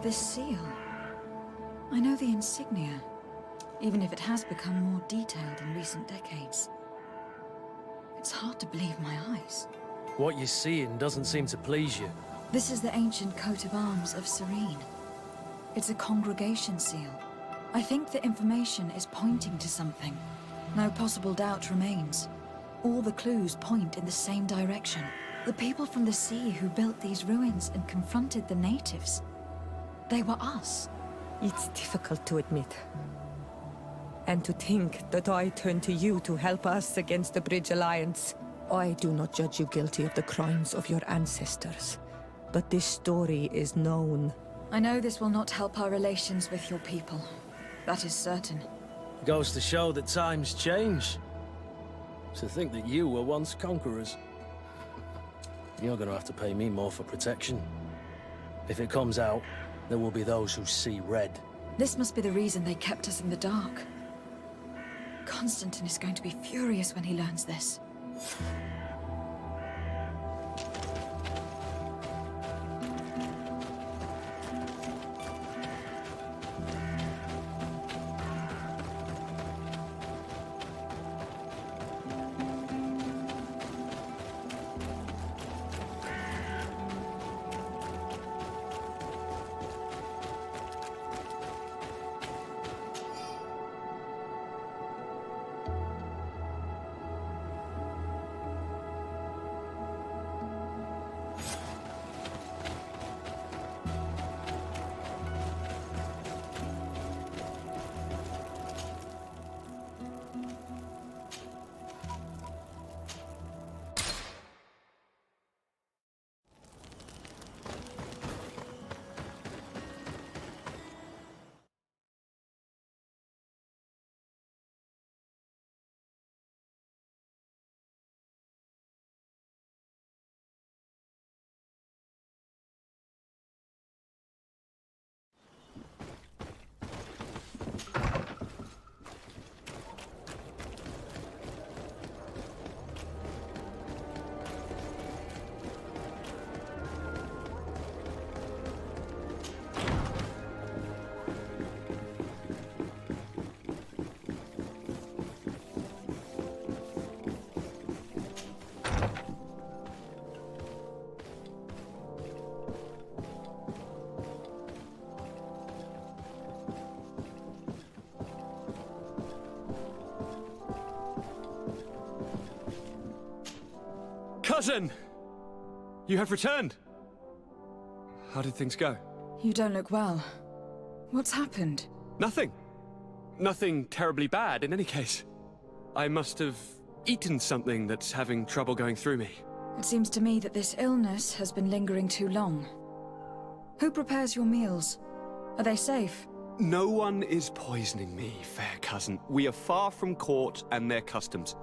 This seal. I know the insignia, even if it has become more detailed in recent decades. It's hard to believe my eyes. What you're seeing doesn't seem to please you. This is the ancient coat of arms of Serene. It's a congregation seal. I think the information is pointing to something. No possible doubt remains. All the clues point in the same direction. The people from the sea who built these ruins and confronted the natives. They were us. It's difficult to admit. And to think that I turn to you to help us against the Bridge Alliance. I do not judge you guilty of the crimes of your ancestors. But this story is known. I know this will not help our relations with your people. That is certain. Goes to show that times change. To think that you were once conquerors. You're gonna have to pay me more for protection. If it comes out, there will be those who see red. This must be the reason they kept us in the dark. Constantine is going to be furious when he learns this. Cousin! You have returned! How did things go? You don't look well. What's happened? Nothing. Nothing terribly bad, in any case. I must have eaten something that's having trouble going through me. It seems to me that this illness has been lingering too long. Who prepares your meals? Are they safe? No one is poisoning me, fair cousin. We are far from court and their customs.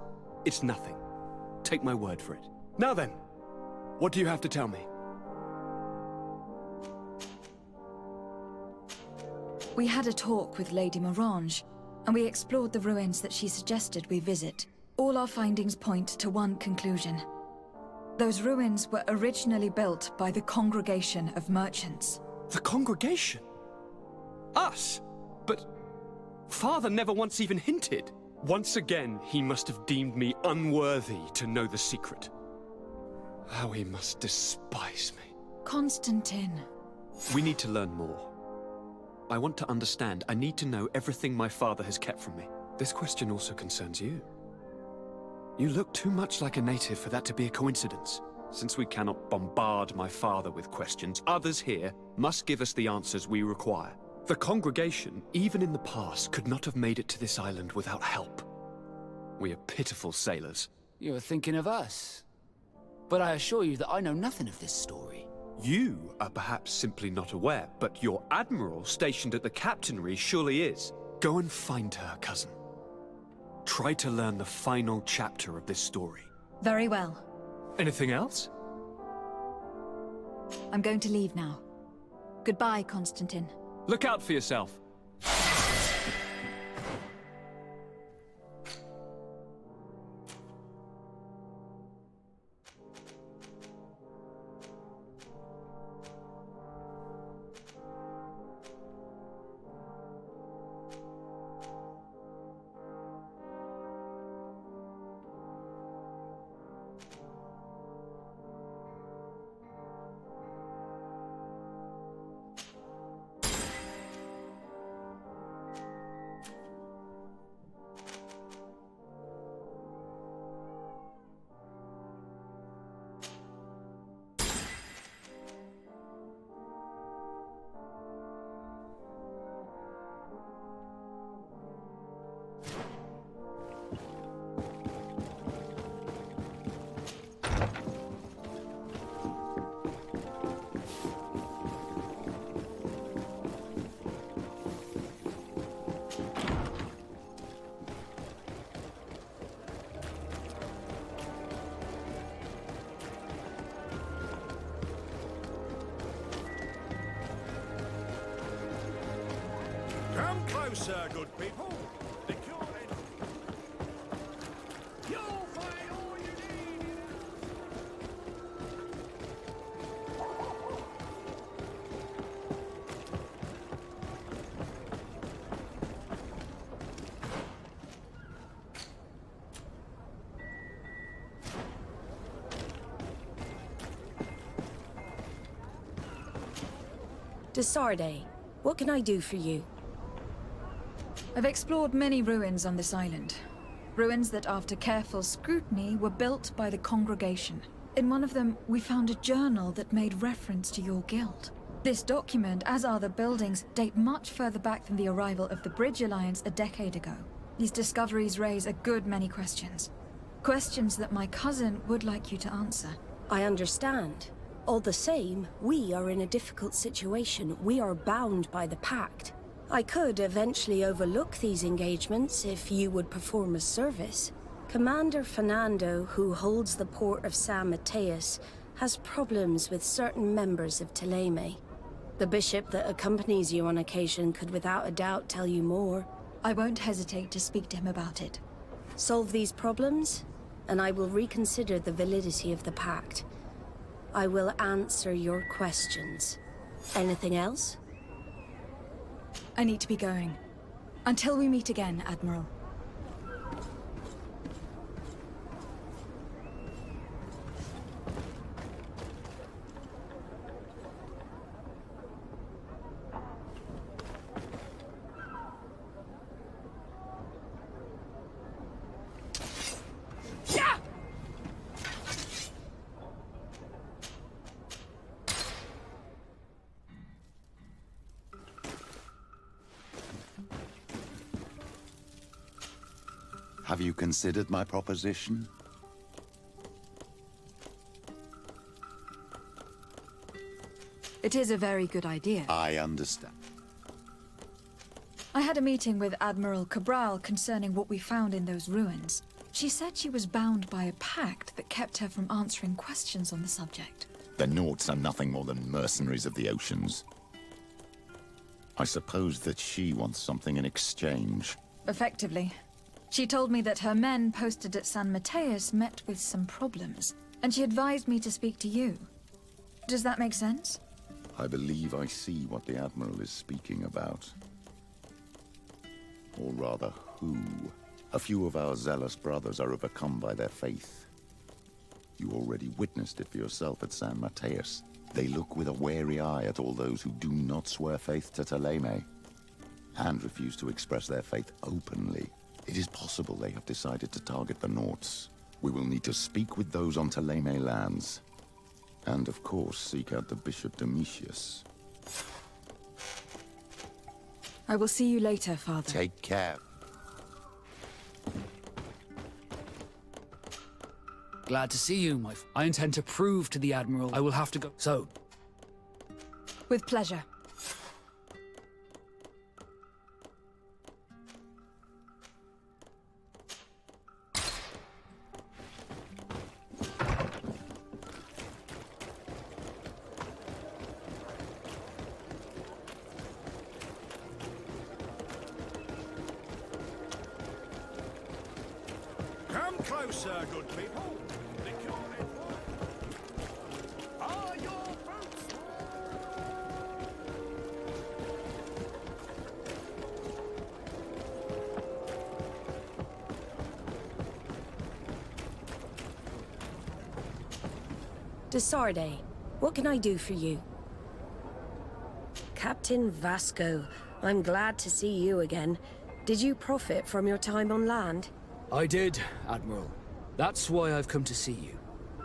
It's nothing. Take my word for it. Now then, what do you have to tell me? We had a talk with Lady Morange, and we explored the ruins that she suggested we visit. All our findings point to one conclusion. Those ruins were originally built by the Congregation of Merchants. The Congregation? Us? But Father never once even hinted. Once again, he must have deemed me unworthy to know the secret. How he must despise me. Constantine. We need to learn more. I want to understand. I need to know everything my father has kept from me. This question also concerns you. You look too much like a native for that to be a coincidence. Since we cannot bombard my father with questions, others here must give us the answers we require. The congregation, even in the past, could not have made it to this island without help. We are pitiful sailors. You're thinking of us. But I assure you that I know nothing of this story. You are perhaps simply not aware, but your admiral stationed at the captainry surely is. Go and find her, cousin. Try to learn the final chapter of this story. Very well. Anything else? I'm going to leave now. Goodbye, Constantine. Look out for yourself. Come closer, good people. The cure is... You'll find all you need. Desarde, what can I do for you? I've explored many ruins on this island. Ruins that, after careful scrutiny, were built by the congregation. In one of them, we found a journal that made reference to your guild. This document, as are the buildings, date much further back than the arrival of the Bridge Alliance a decade ago. These discoveries raise a good many questions. Questions that my cousin would like you to answer. I understand. All the same, we are in a difficult situation. We are bound by the pact. I could eventually overlook these engagements if you would perform a service. Commander Fernando, who holds the port of San Mateus, has problems with certain members of Teleme. The bishop that accompanies you on occasion could without a doubt tell you more. I won't hesitate to speak to him about it. Solve these problems, and I will reconsider the validity of the pact. I will answer your questions. Anything else? I need to be going. Until we meet again, Admiral. Have you considered my proposition? It is a very good idea. I understand. I had a meeting with Admiral Cabral concerning what we found in those ruins. She said she was bound by a pact that kept her from answering questions on the subject. The Nauts are nothing more than mercenaries of the oceans. I suppose that she wants something in exchange. Effectively. She told me that her men posted at San Mateus met with some problems, and she advised me to speak to you. Does that make sense? I believe I see what the Admiral is speaking about. Or rather, who. A few of our zealous brothers are overcome by their faith. You already witnessed it for yourself at San Mateus. They look with a wary eye at all those who do not swear faith to Teleme, and refuse to express their faith openly. It is possible they have decided to target the Nauts. We will need to speak with those on Teleme lands. And of course, seek out the Bishop Domitius. I will see you later, Father. Take care. Glad to see you, I intend to prove to the Admiral I will have to go. So, With pleasure. Come closer, good people. The cure is won. Are your boots? Desarde, what can I do for you? Captain Vasco, I'm glad to see you again. Did you profit from your time on land? I did, Admiral. That's why I've come to see you.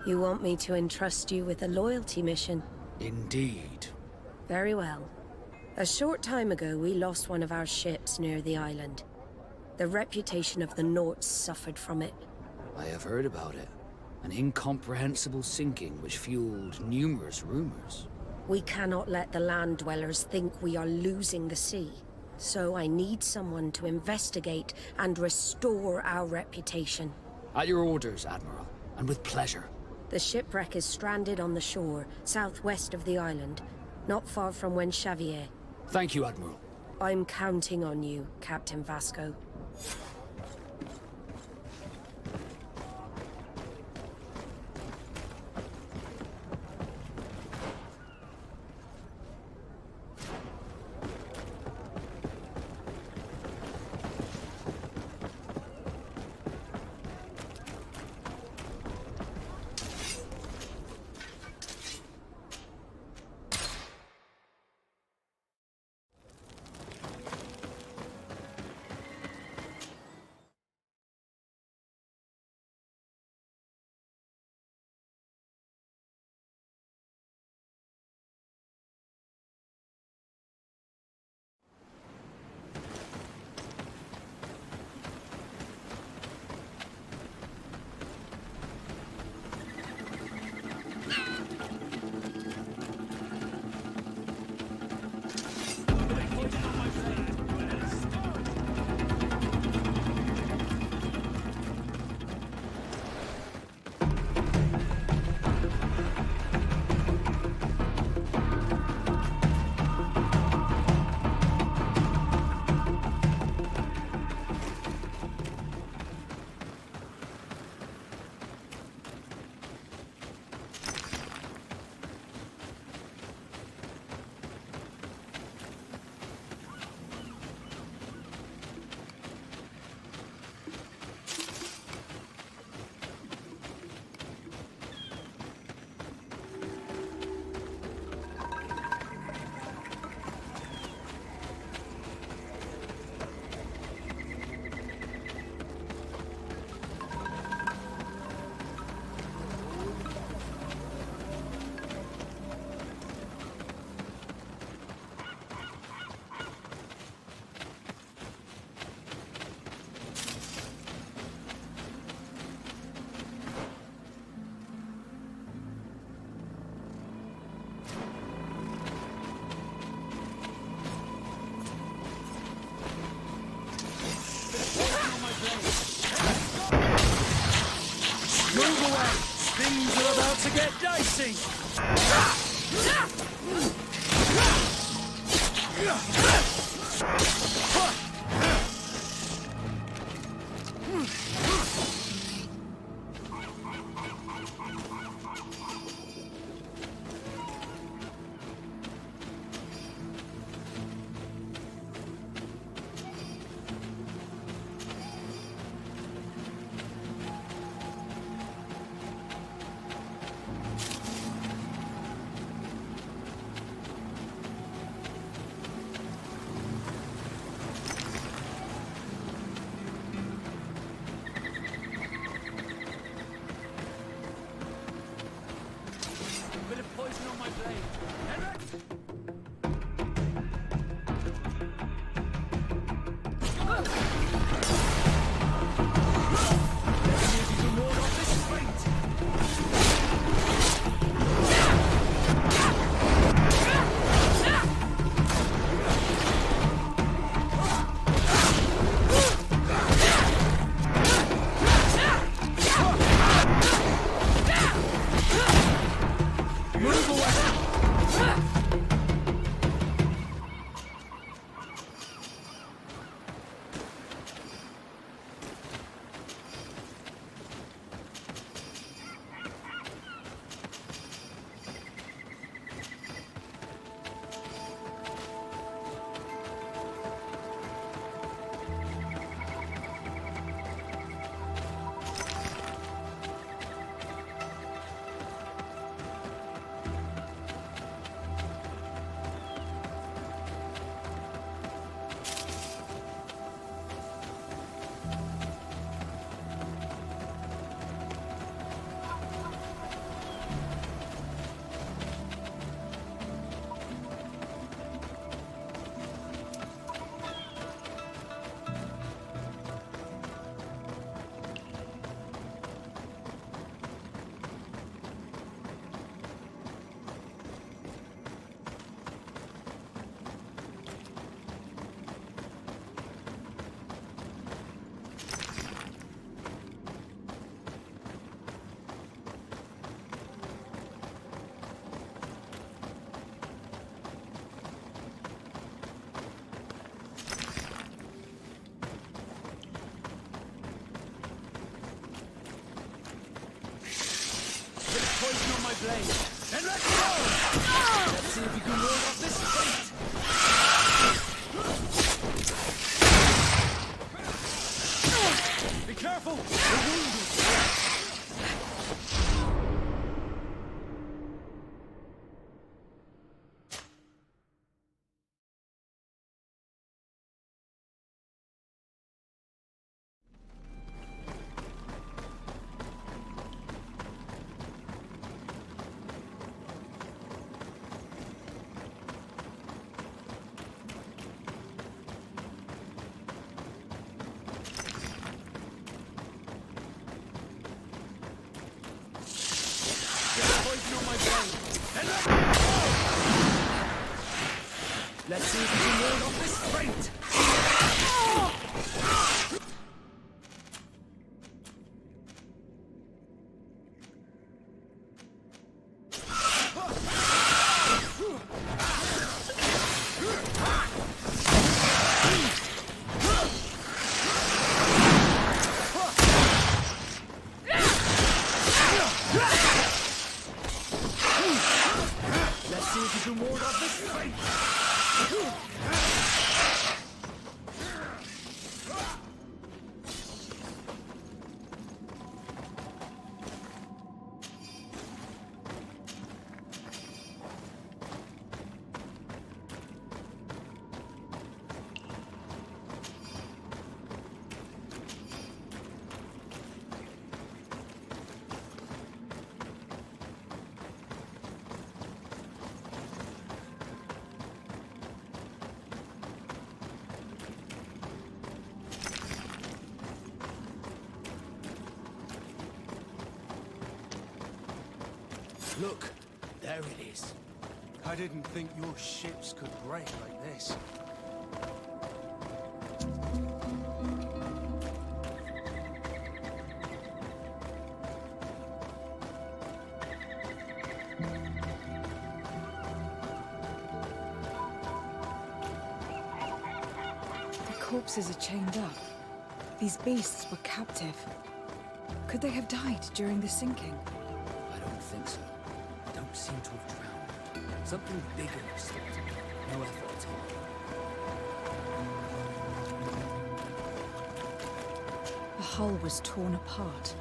You want me to entrust you with a loyalty mission? Indeed. Very well. A short time ago, we lost one of our ships near the island. The reputation of the Nauts suffered from it. I have heard about it. An incomprehensible sinking which fueled numerous rumors. We cannot let the land dwellers think we are losing the sea. So I need someone to investigate and restore our reputation. At your orders, Admiral, and with pleasure. The shipwreck is stranded on the shore, southwest of the island, not far from Xavier. Thank you, Admiral. I'm counting on you, Captain Vasco. Move away! Things are about to get dicey! blade, and let's go! Let's see if you can ward off this fate! Be careful! You're wounded! Let's see if we can ward off this fate! Let's see if you can ward off this fate! Look, there it is. I didn't think your ships could break like this. The corpses are chained up. These beasts were captive. Could they have died during the sinking? I don't think so. They don't seem to have drowned. Something bigger has stopped them. No effort at all. The hull was torn apart.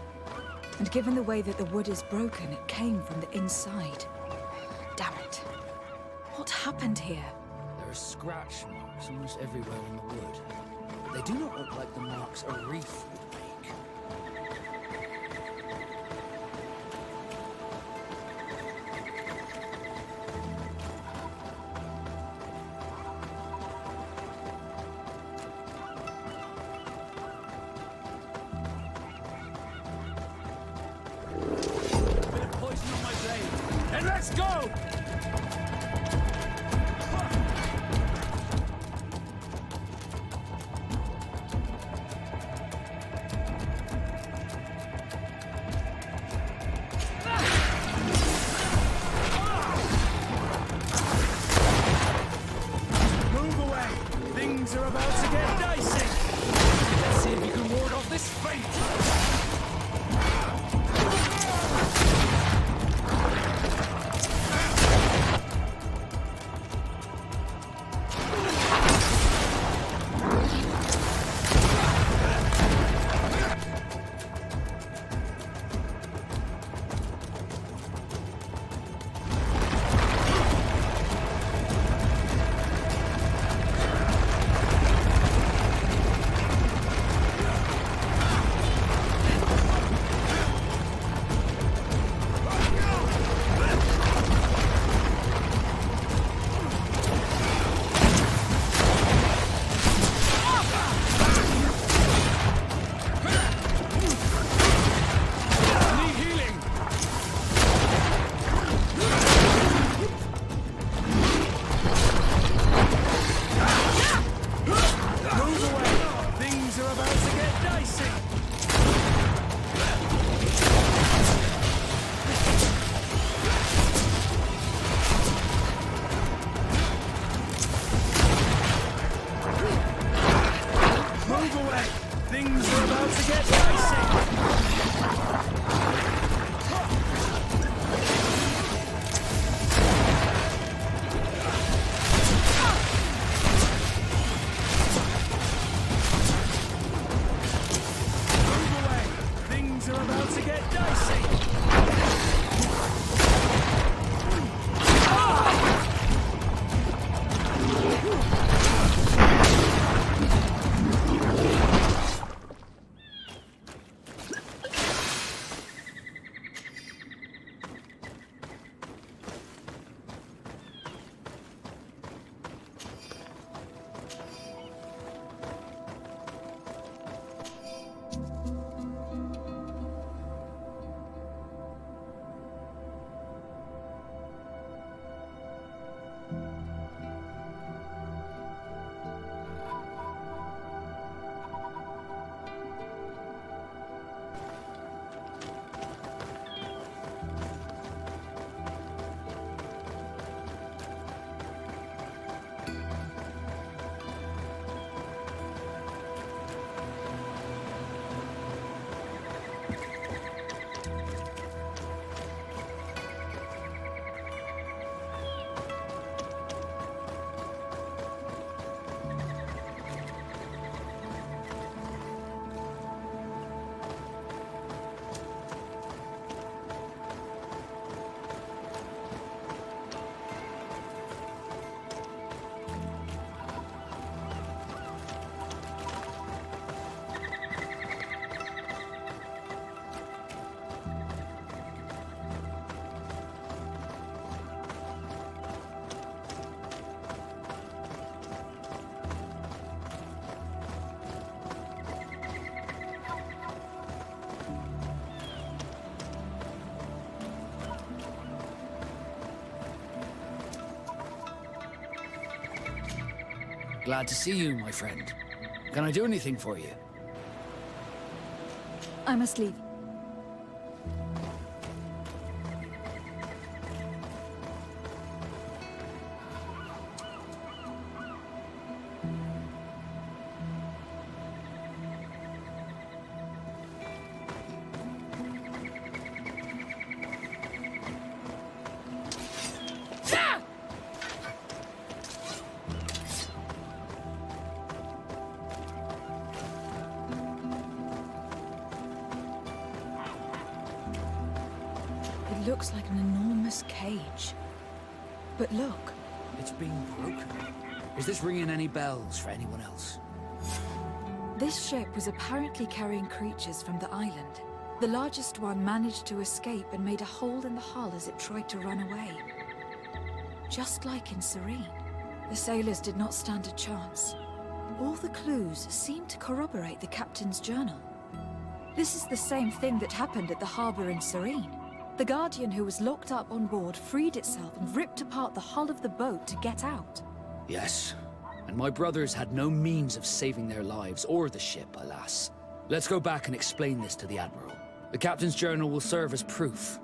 And given the way that the wood is broken, it came from the inside. Damn it. What happened here? There are scratch marks almost everywhere on the wood. But they do not look like the marks a reef would make. Bit of poison on my blade, and let's go! Move away! Things are about to get dicey! Let's see if you can ward off this fate! Need healing! Move away! Things are about to get dicey! Move away! Things are about to get dicey! Glad to see you, my friend. Can I do anything for you? I must leave. It looks like an enormous cage. But look, It's been broken. Is this ringing any bells for anyone else? this ship was apparently carrying creatures from the island. The largest one managed to escape and made a hole in the hull as it tried to run away. Just like in Serene, the sailors did not stand a chance. All the clues seemed to corroborate the captain's journal. This is the same thing that happened at the harbor in Serene. The Guardian who was locked up on board freed itself and ripped apart the hull of the boat to get out. Yes. And my brothers had no means of saving their lives or the ship, alas. Let's go back and explain this to the Admiral. The captain's journal will serve as proof.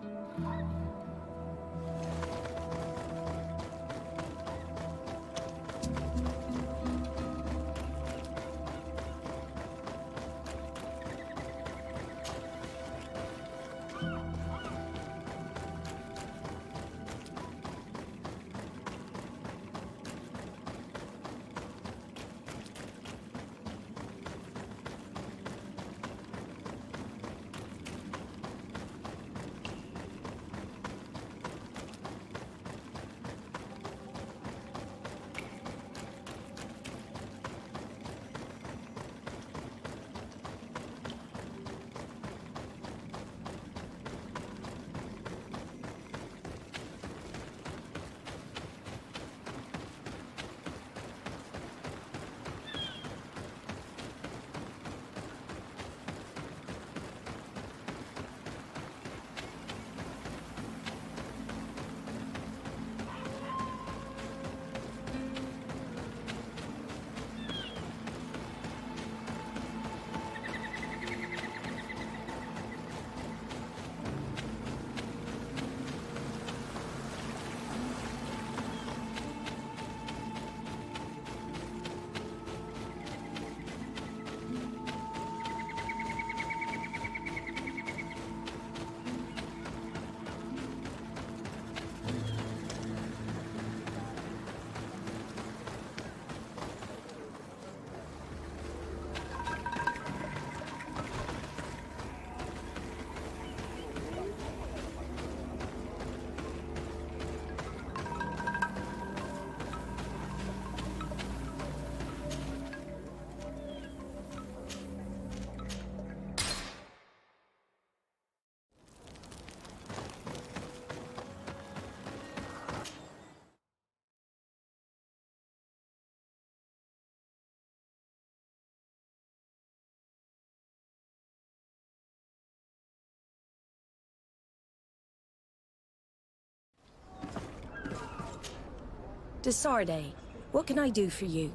Desarde, what can I do for you?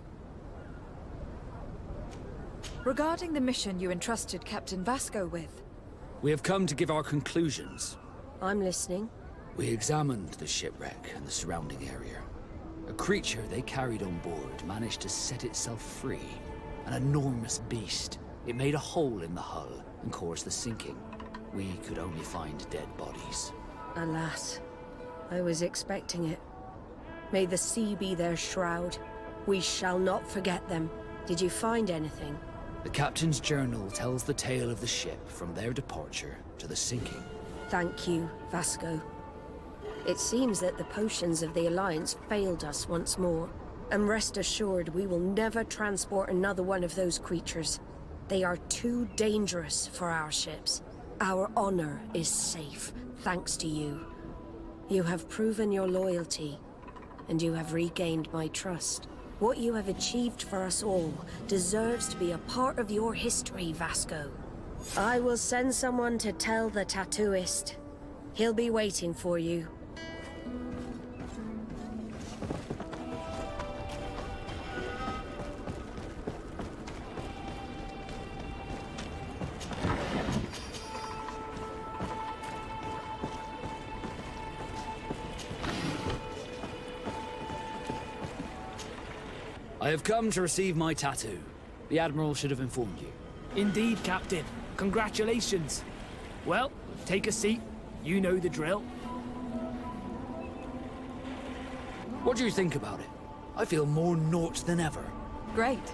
Regarding the mission you entrusted Captain Vasco with, We have come to give our conclusions. I'm listening. We examined the shipwreck and the surrounding area. A creature they carried on board managed to set itself free. An enormous beast. It made a hole in the hull and caused the sinking. We could only find dead bodies. Alas, I was expecting it. May the sea be their shroud. We shall not forget them. Did you find anything? The captain's journal tells the tale of the ship from their departure to the sinking. Thank you, Vasco. It seems that the potions of the Alliance failed us once more. And rest assured, we will never transport another one of those creatures. They are too dangerous for our ships. Our honor is safe, thanks to you. You have proven your loyalty, and you have regained my trust. What you have achieved for us all deserves to be a part of your history, Vasco. I will send someone to tell the tattooist. He'll be waiting for you. I have come to receive my tattoo. The Admiral should have informed you. Indeed, Captain. Congratulations. Well, take a seat. You know the drill. What do you think about it? I feel more Nort than ever. Great.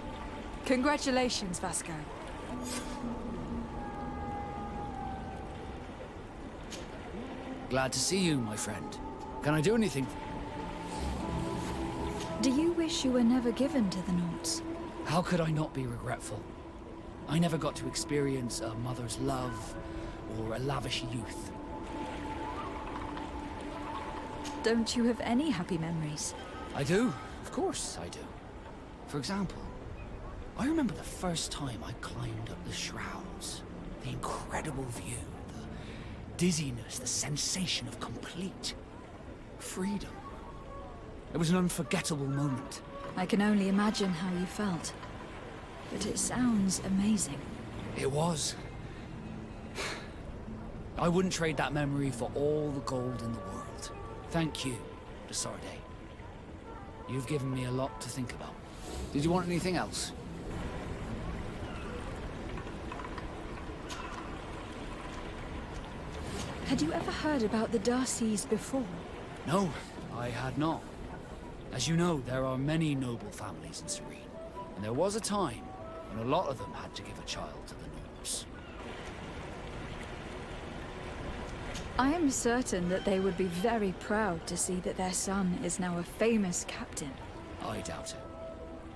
Congratulations, Vasco. Glad to see you, my friend. Can I do anything? Do you wish you were never given to the Nauts? How could I not be regretful? I never got to experience a mother's love or a lavish youth. Don't you have any happy memories? I do. Of course I do. For example, I remember the first time I climbed up the shrouds. The incredible view, the dizziness, the sensation of complete freedom. It was an unforgettable moment. I can only imagine how you felt. But it sounds amazing. It was. I wouldn't trade that memory for all the gold in the world. Thank you, Desarde. You've given me a lot to think about. Did you want anything else? Had you ever heard about the Darcys before? No, I had not. As you know, there are many noble families in Serene. And there was a time when a lot of them had to give a child to the Norse. I am certain that they would be very proud to see that their son is now a famous captain. I doubt it.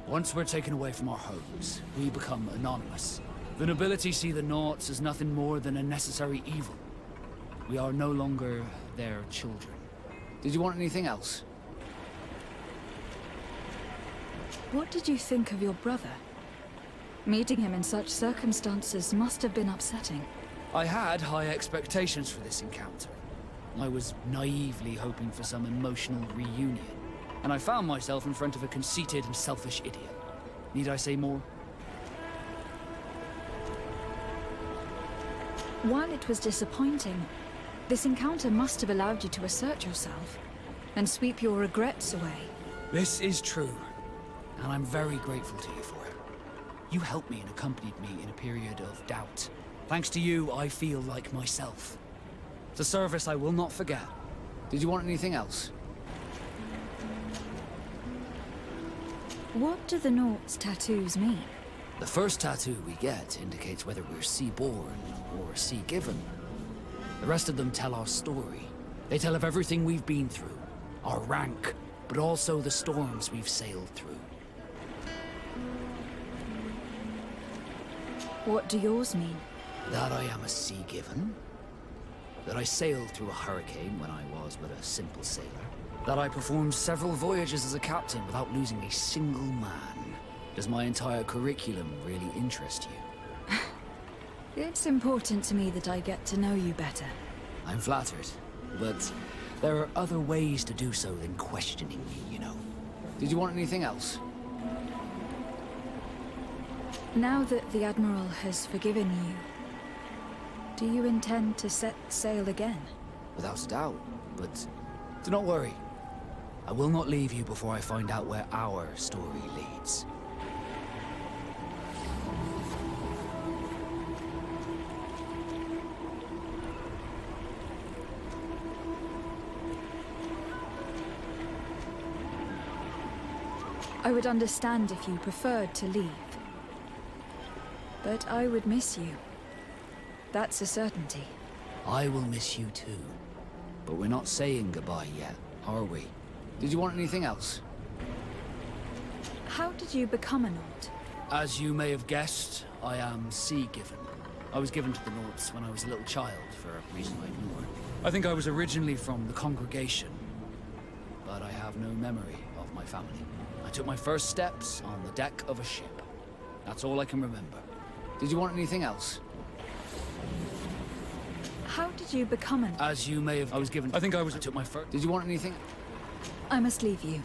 Once we're taken away from our homes, we become anonymous. The nobility see the Nauts as nothing more than a necessary evil. We are no longer their children. Did you want anything else? What did you think of your brother? Meeting him in such circumstances must have been upsetting. I had high expectations for this encounter. I was naively hoping for some emotional reunion. And I found myself in front of a conceited and selfish idiot. Need I say more? While it was disappointing, this encounter must have allowed you to assert yourself and sweep your regrets away. This is true, and I'm very grateful to you for it. You helped me and accompanied me in a period of doubt. Thanks to you, I feel like myself. It's a service I will not forget. Did you want anything else? What do the Nauts' tattoos mean? The first tattoo we get indicates whether we're sea-born or sea-given. The rest of them tell our story. They tell of everything we've been through, our rank, but also the storms we've sailed through. What do yours mean? That I am a sea-given. That I sailed through a hurricane when I was but a simple sailor. That I performed several voyages as a captain without losing a single man. Does my entire curriculum really interest you? It's important to me that I get to know you better. I'm flattered, but there are other ways to do so than questioning me, you know. Did you want anything else? Now that the Admiral has forgiven you, do you intend to set sail again? Without a doubt, but do not worry. I will not leave you before I find out where our story leads. I would understand if you preferred to leave. But I would miss you. That's a certainty. I will miss you too. But we're not saying goodbye yet, are we? Did you want anything else? How did you become a Naut? As you may have guessed, I am sea-given. I was given to the Nauts when I was a little child, for a reason I ignore. I think I was originally from the congregation, but I have no memory of my family. I took my first steps on the deck of a ship. That's all I can remember. Did you want anything else? How did you become a Naut? As you may have... I took my first... Did you want anything? I must leave you.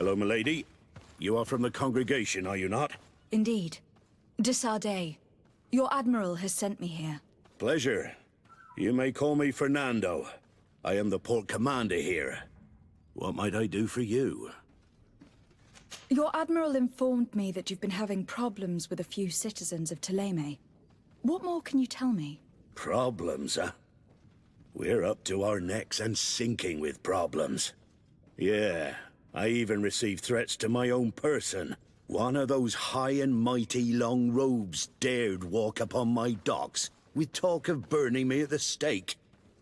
Hello, milady. You are from the congregation, are you not? Indeed. De Sardet, your admiral has sent me here. Pleasure. You may call me Fernando. I am the port commander here. What might I do for you? Your admiral informed me that you've been having problems with a few citizens of Thélème. What more can you tell me? Problems, huh? We're up to our necks and sinking with problems. Yeah, I even received threats to my own person. One of those high and mighty long robes dared walk upon my docks with talk of burning me at the stake.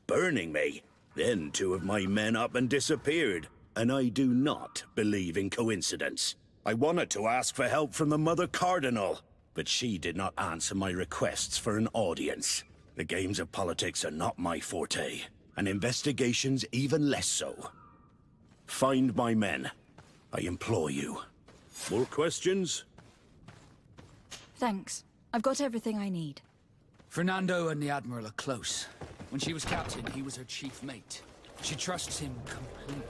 Burning me? Then two of my men up and disappeared, and I do not believe in coincidence. I wanted to ask for help from the Mother Cardinal, but she did not answer my requests for an audience. The games of politics are not my forte, and investigations even less so. Find my men. I implore you. More questions? Thanks. I've got everything I need. Fernando and the Admiral are close. When she was captain, he was her chief mate. She trusts him completely.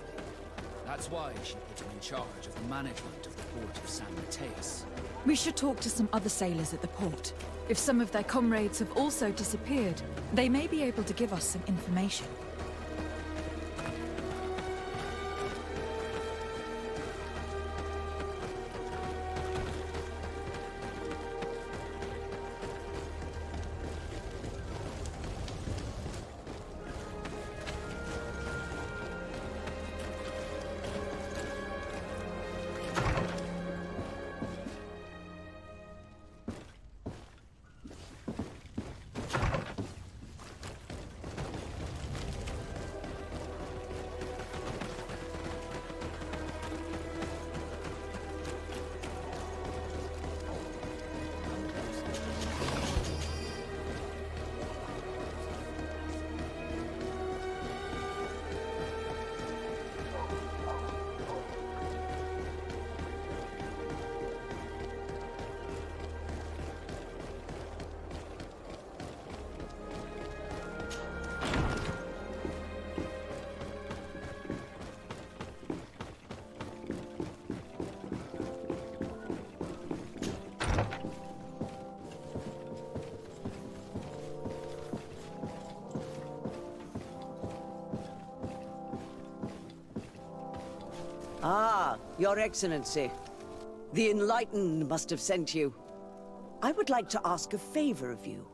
That's why she put him in charge of the management of the port of San Mateus. We should talk to some other sailors at the port. If some of their comrades have also disappeared, they may be able to give us some information. Ah, Your Excellency. The Enlightened must have sent you. I would like to ask a favor of you.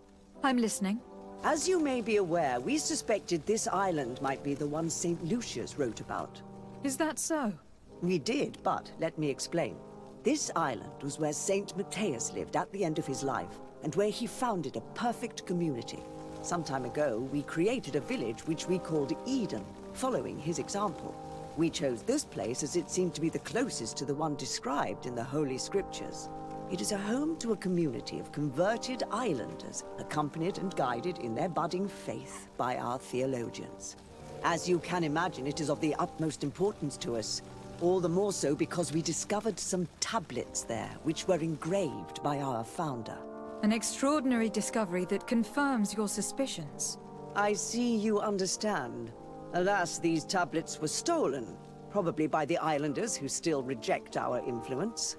I'm listening. As you may be aware, we suspected this island might be the one St. Lucius wrote about. Is that so? We did, but let me explain. This island was where St. Mateus lived at the end of his life, and where he founded a perfect community. Some time ago, we created a village which we called Eden, following his example. We chose this place as it seemed to be the closest to the one described in the Holy Scriptures. It is a home to a community of converted islanders, accompanied and guided in their budding faith by our theologians. As you can imagine, it is of the utmost importance to us. All the more so because we discovered some tablets there, which were engraved by our founder. An extraordinary discovery that confirms your suspicions. I see you understand. Alas, these tablets were stolen, probably by the islanders who still reject our influence.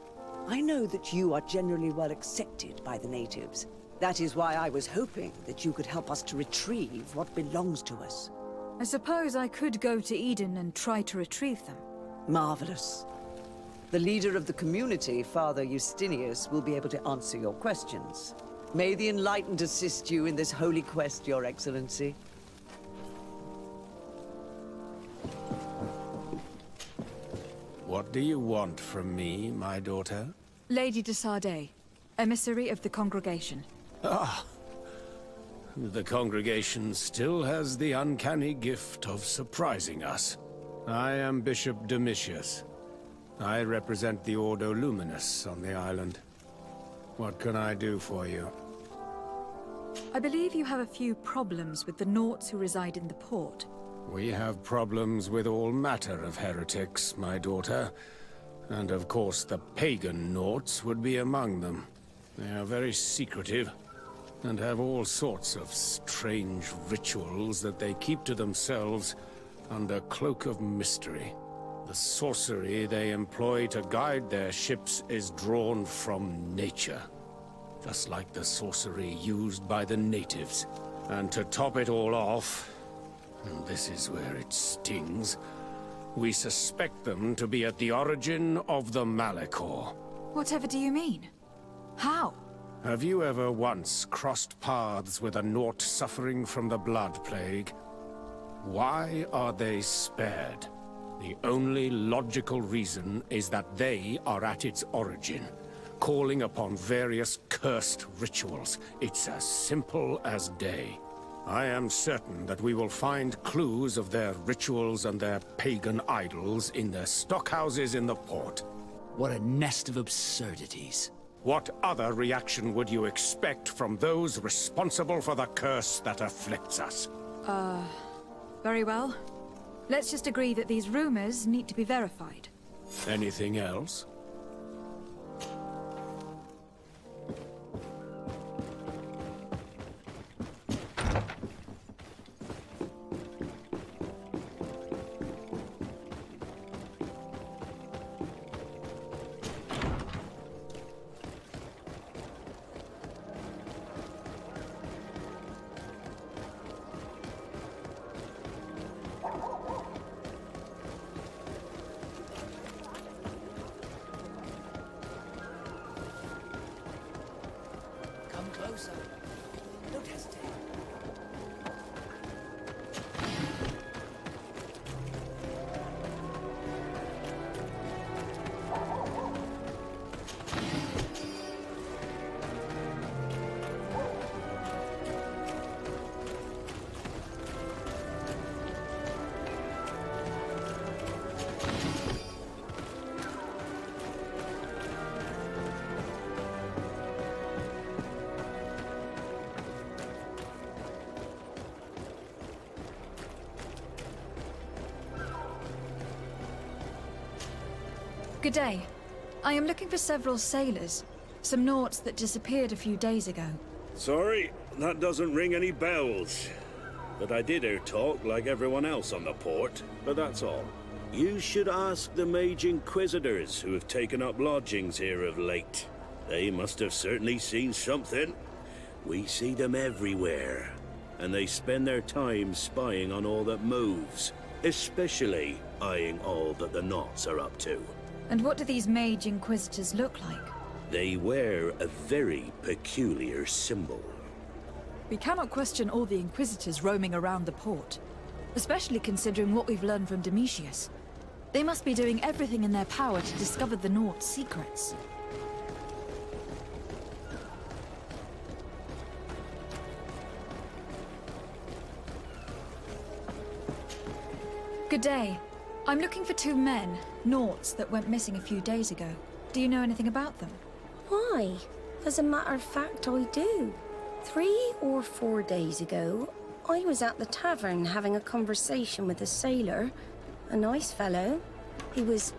I know that you are generally well accepted by the natives. That is why I was hoping that you could help us to retrieve what belongs to us. I suppose I could go to Eden and try to retrieve them. Marvelous. The leader of the community, Father Justinius, will be able to answer your questions. May the Enlightened assist you in this holy quest, Your Excellency. What do you want from me, my daughter? Lady de Sardet, emissary of the congregation. Ah! The congregation still has the uncanny gift of surprising us. I am Bishop Domitius. I represent the Ordo Luminous on the island. What can I do for you? I believe you have a few problems with the Nauts who reside in the port. We have problems with all matter of heretics, my daughter. And of course the pagan Nauts would be among them. They are very secretive, and have all sorts of strange rituals that they keep to themselves under cloak of mystery. The sorcery they employ to guide their ships is drawn from nature, just like the sorcery used by the natives. And to top it all off, and this is where it stings, we suspect them to be at the origin of the Malachor. Whatever do you mean? How? Have you ever once crossed paths with a Nort suffering from the Blood Plague? Why are they spared? The only logical reason is that they are at its origin, calling upon various cursed rituals. It's as simple as day. I am certain that we will find clues of their rituals and their pagan idols in their stockhouses in the port. What a nest of absurdities. What other reaction would you expect from those responsible for the curse that afflicts us? Very well. Let's just agree that these rumors need to be verified. Anything else? Come closer. Don't hesitate. Good day. I am looking for several sailors. Some Norts that disappeared a few days ago. Sorry, that doesn't ring any bells. But I did hear talk like everyone else on the port, but that's all. You should ask the Mage Inquisitors who have taken up lodgings here of late. They must have certainly seen something. We see them everywhere, and they spend their time spying on all that moves, especially eyeing all that the Knots are up to. And what do these Mage Inquisitors look like? They wear a very peculiar symbol. We cannot question all the Inquisitors roaming around the port, especially considering what we've learned from Domitius. They must be doing everything in their power to discover the Nort's secrets. Good day. I'm looking for two men, Norts, that went missing a few days ago. Do you know anything about them? Why? As a matter of fact, I do. 3 or 4 days ago, I was at the tavern having a conversation with a sailor. A nice fellow. He was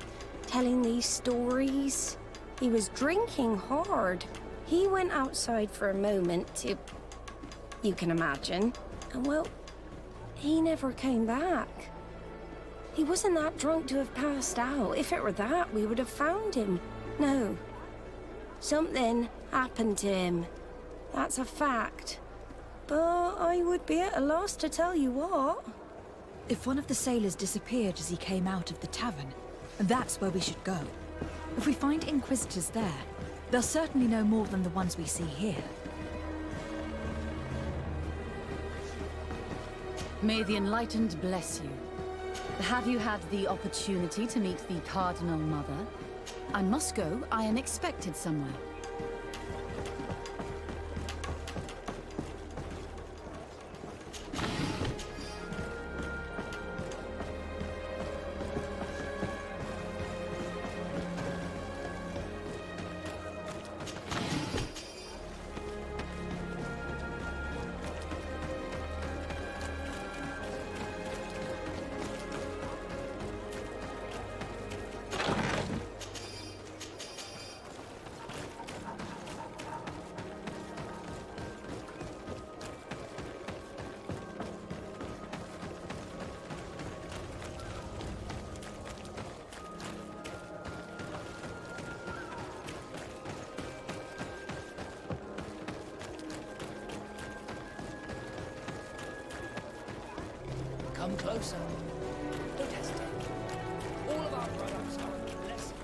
telling these stories. He was drinking hard. He went outside for a moment to... you can imagine. And well, he never came back. He wasn't that drunk to have passed out. If it were that, we would have found him. No. Something happened to him. That's a fact. But I would be at a loss to tell you what. If one of the sailors disappeared as he came out of the tavern, that's where we should go. If we find Inquisitors there, they'll certainly know more than the ones we see here. May the Enlightened bless you. Have you had the opportunity to meet the Cardinal Mother? I must go. I am expected somewhere. Come closer. Don't hesitate. All of our products are a blessing.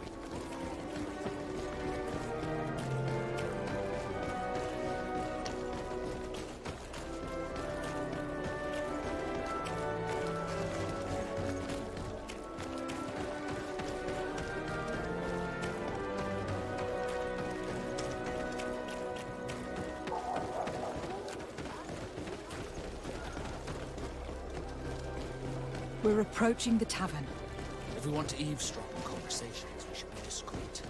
We're approaching the tavern. If we want to eavesdrop on conversations, we should be discreet.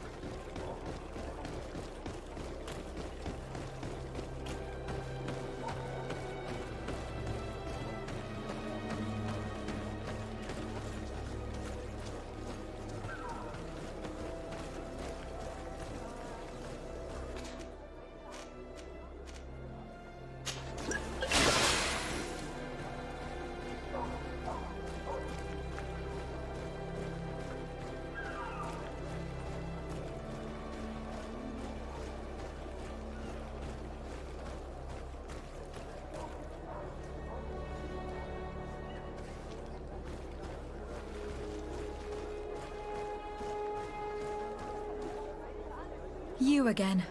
You again.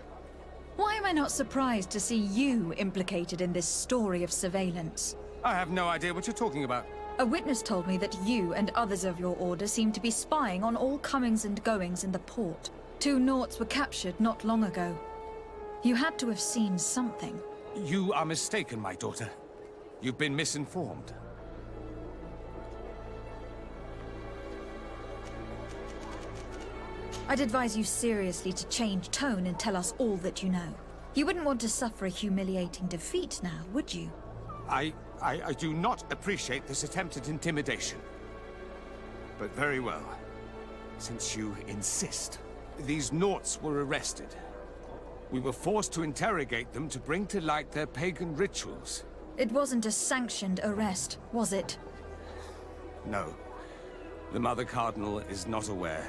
Why am I not surprised to see you implicated in this story of surveillance? I have no idea what you're talking about. A witness told me that you and others of your order seem to be spying on all comings and goings in the port. 2 Nauts were captured not long ago. You had to have seen something. You are mistaken, my daughter. You've been misinformed. I'd advise you seriously to change tone and tell us all that you know. You wouldn't want to suffer a humiliating defeat now, would you? I do not appreciate this attempt at intimidation. But very well. Since you insist. These Nauts were arrested. We were forced to interrogate them to bring to light their pagan rituals. It wasn't a sanctioned arrest, was it? No. The Mother Cardinal is not aware.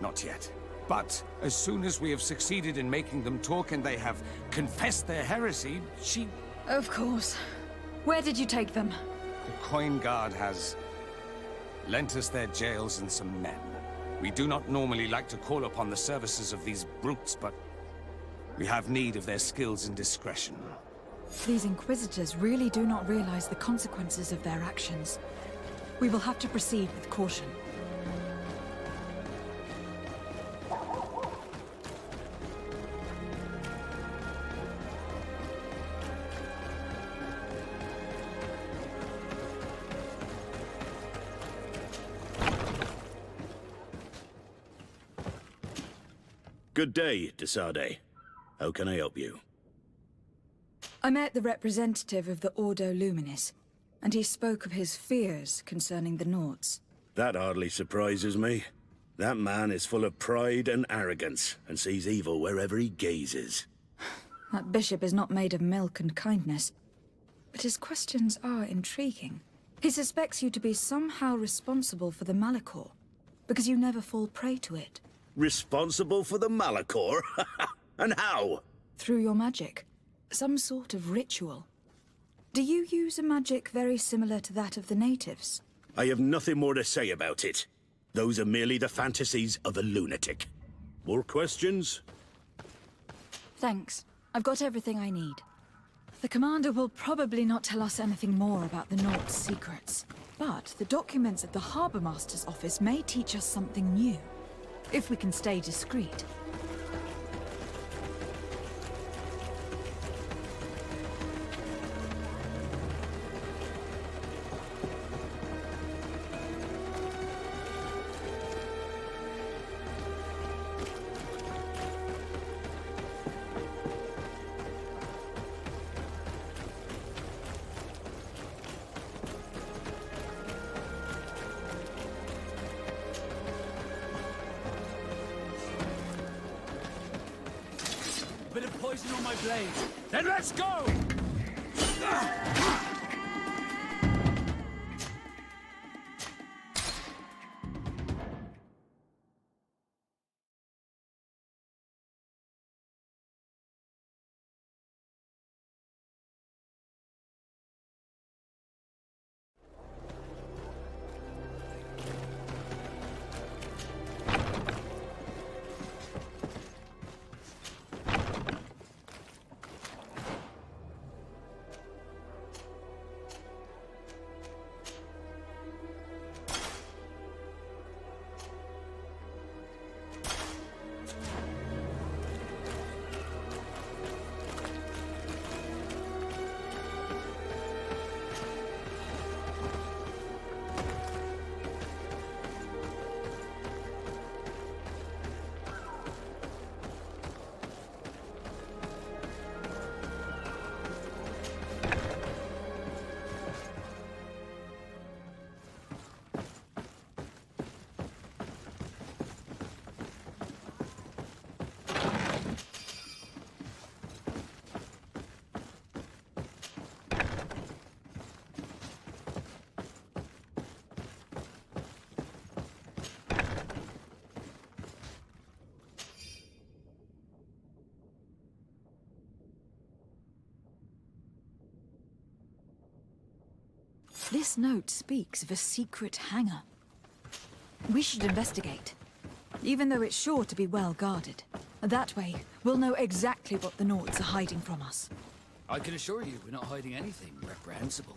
Not yet. But as soon as we have succeeded in making them talk and they have confessed their heresy, she... Of course. Where did you take them? The Coin Guard has lent us their jails and some men. We do not normally like to call upon the services of these brutes, but we have need of their skills and discretion. These Inquisitors really do not realize the consequences of their actions. We will have to proceed with caution. Good day, Desade. How can I help you? I met the representative of the Ordo Luminis, and he spoke of his fears concerning the Nauts. That hardly surprises me. That man is full of pride and arrogance, and sees evil wherever he gazes. That bishop is not made of milk and kindness, but his questions are intriguing. He suspects you to be somehow responsible for the Malachor, because you never fall prey to it. Responsible for the Malachor? And how? Through your magic. Some sort of ritual. Do you use a magic very similar to that of the natives? I have nothing more to say about it. Those are merely the fantasies of a lunatic. More questions? Thanks. I've got everything I need. The commander will probably not tell us anything more about the Nauts' secrets. But the documents at the Harbour Master's office may teach us something new. If we can stay discreet. Bit of poison on my blade. Then let's go! This note speaks of a secret hangar. We should investigate, even though it's sure to be well guarded. That way, we'll know exactly what the Nauts are hiding from us. I can assure you we're not hiding anything reprehensible.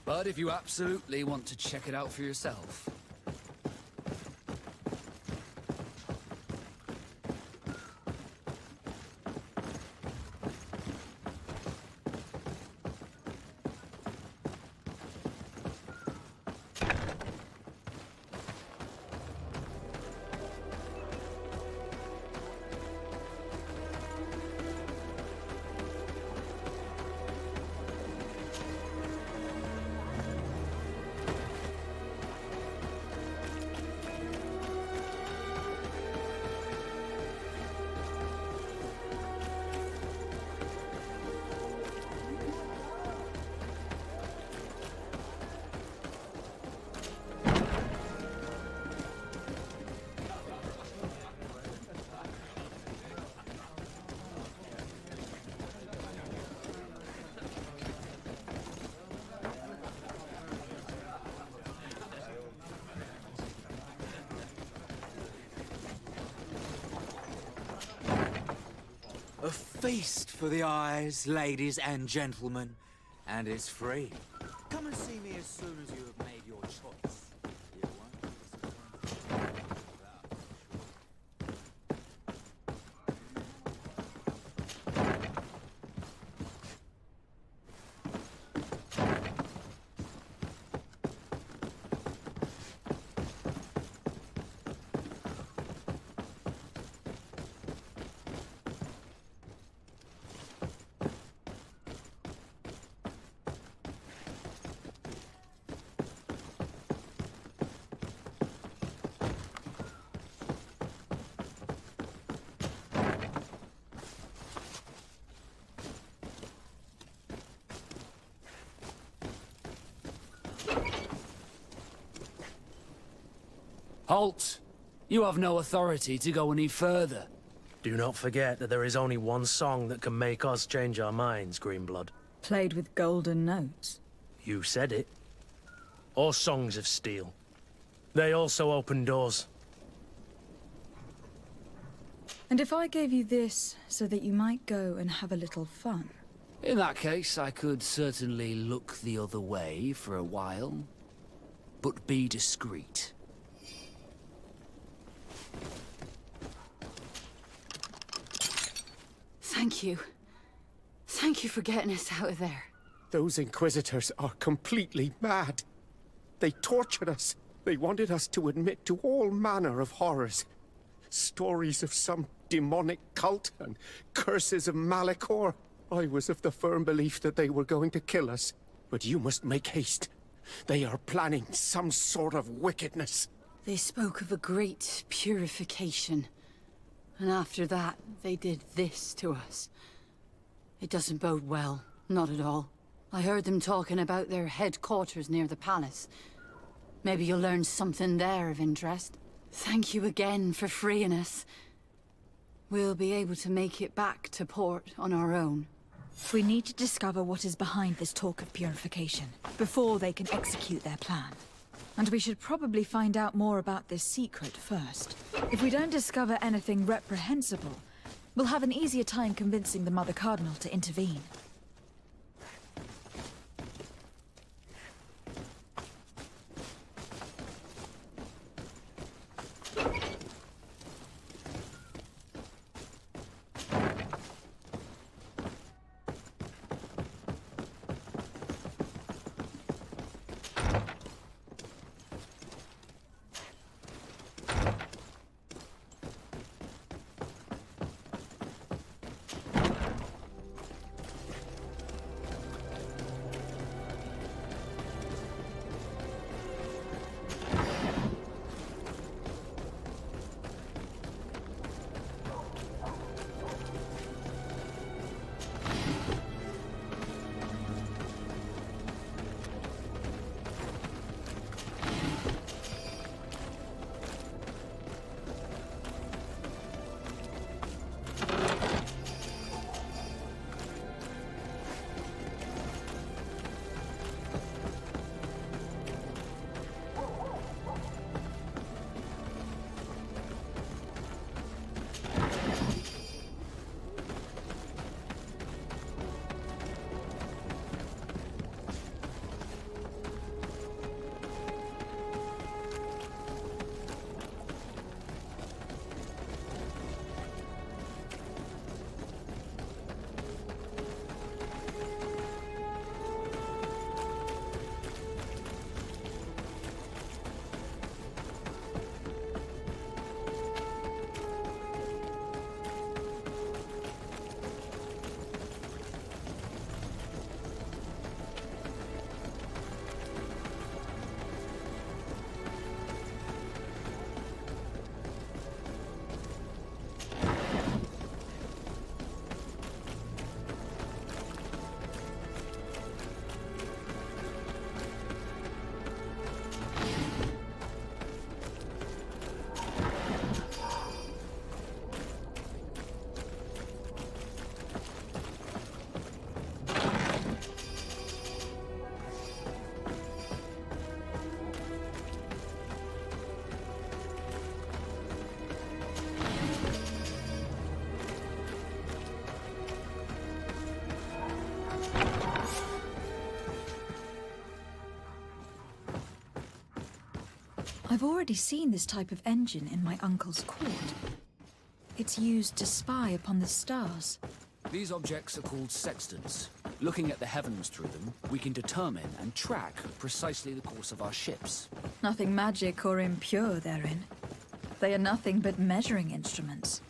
But if you absolutely want to check it out for yourself... A feast for the eyes, ladies and gentlemen, and it's free. Come and see me as soon as you have made your choice. Halt! You have no authority to go any further. Do not forget that there is only one song that can make us change our minds, Greenblood. Played with golden notes. You said it. Or songs of steel. They also open doors. And if I gave you this so that you might go and have a little fun? In that case, I could certainly look the other way for a while. But be discreet. Thank you. Thank you for getting us out of there. Those Inquisitors are completely mad. They tortured us. They wanted us to admit to all manner of horrors. Stories of some demonic cult and curses of Malachor. I was of the firm belief that they were going to kill us. But you must make haste. They are planning some sort of wickedness. They spoke of a great purification. And after that, they did this to us. It doesn't bode well. Not at all. I heard them talking about their headquarters near the palace. Maybe you'll learn something there of interest. Thank you again for freeing us. We'll be able to make it back to port on our own. We need to discover what is behind this talk of purification, before they can execute their plan. And we should probably find out more about this secret first. If we don't discover anything reprehensible, we'll have an easier time convincing the Mother Cardinal to intervene. I've already seen this type of engine in my uncle's court. It's used to spy upon the stars. These objects are called sextants. Looking at the heavens through them, we can determine and track precisely the course of our ships. Nothing magic or impure therein. They are nothing but measuring instruments.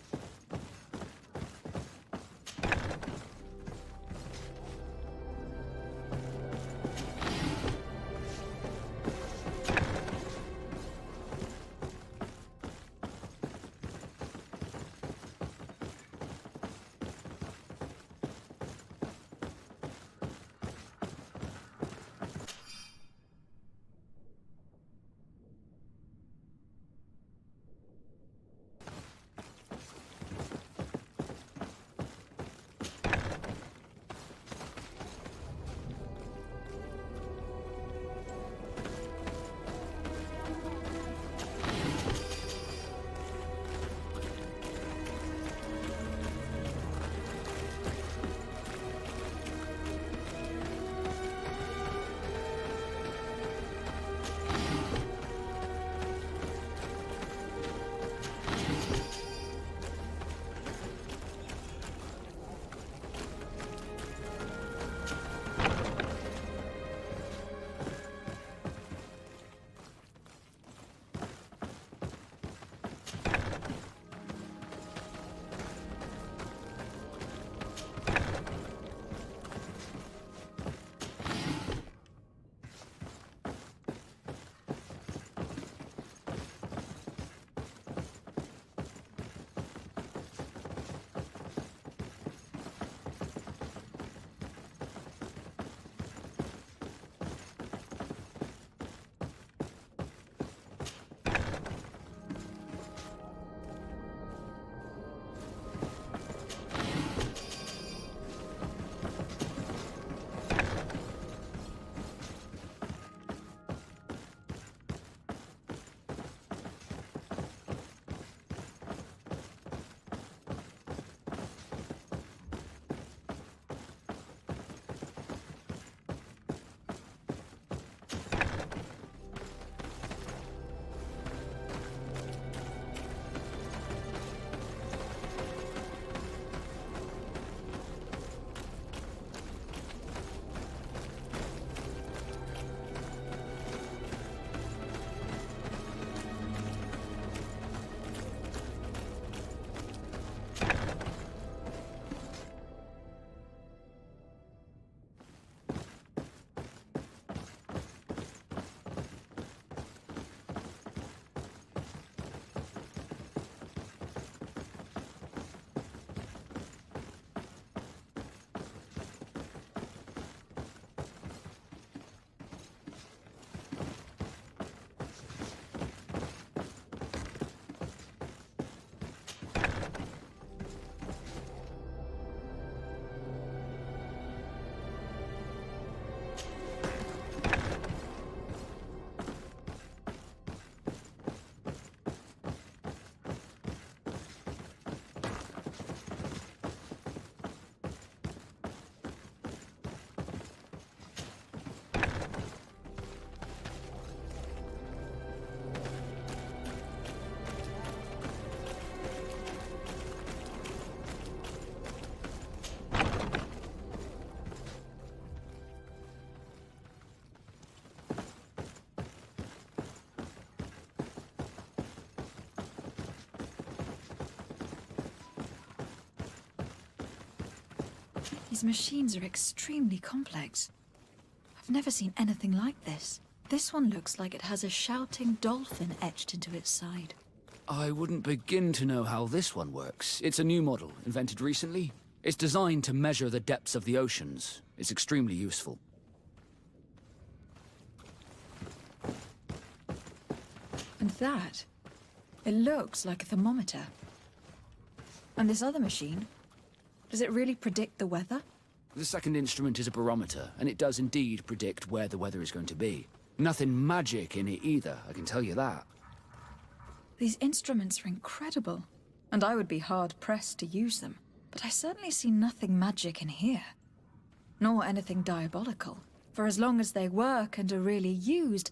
These machines are extremely complex. I've never seen anything like this. This one looks like it has a shouting dolphin etched into its side. I wouldn't begin to know how this one works. It's a new model, invented recently. It's designed to measure the depths of the oceans. It's extremely useful. And that? It looks like a thermometer. And this other machine? Does it really predict the weather? The second instrument is a barometer, and it does indeed predict where the weather is going to be. Nothing magic in it either, I can tell you that. These instruments are incredible, and I would be hard-pressed to use them. But I certainly see nothing magic in here. Nor anything diabolical. For as long as they work and are really used,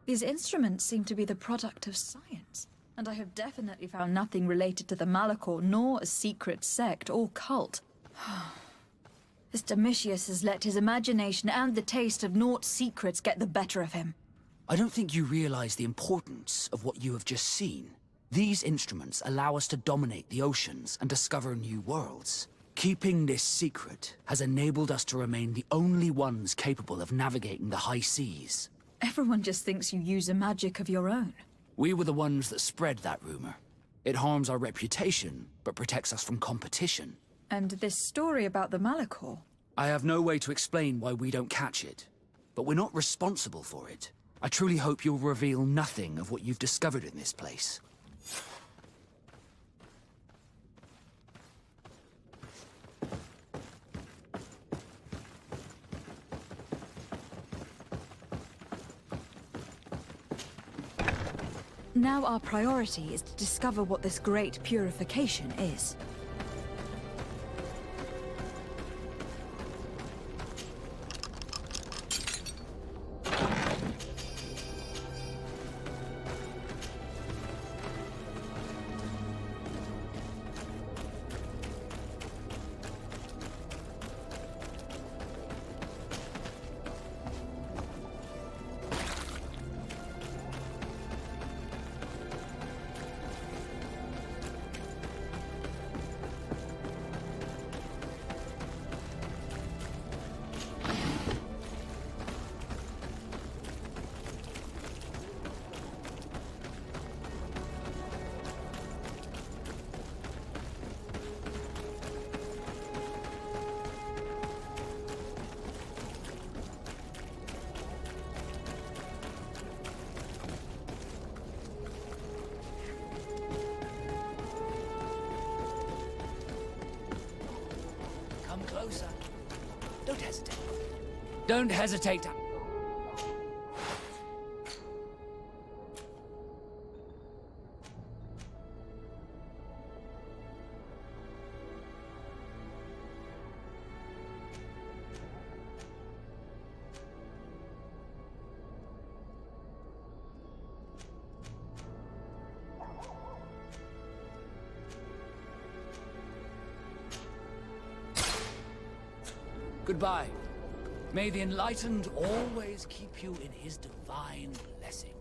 These instruments seem to be the product of science, and I have definitely found nothing related to the Malachor, nor a secret sect or cult. This Domitius has let his imagination and the taste of Naught's secrets get the better of him. I don't think you realize the importance of what you have just seen. These instruments allow us to dominate the oceans and discover new worlds. Keeping this secret has enabled us to remain the only ones capable of navigating the high seas. Everyone just thinks you use a magic of your own. We were the ones that spread that rumor. It harms our reputation, but protects us from competition. And this story about the Malachor? I have no way to explain why we don't catch it, but we're not responsible for it. I truly hope you'll reveal nothing of what you've discovered in this place. Now our priority is to discover what this great purification is. Closer. Don't hesitate. Don't hesitate to... Goodbye. May the Enlightened always keep you in his divine blessing.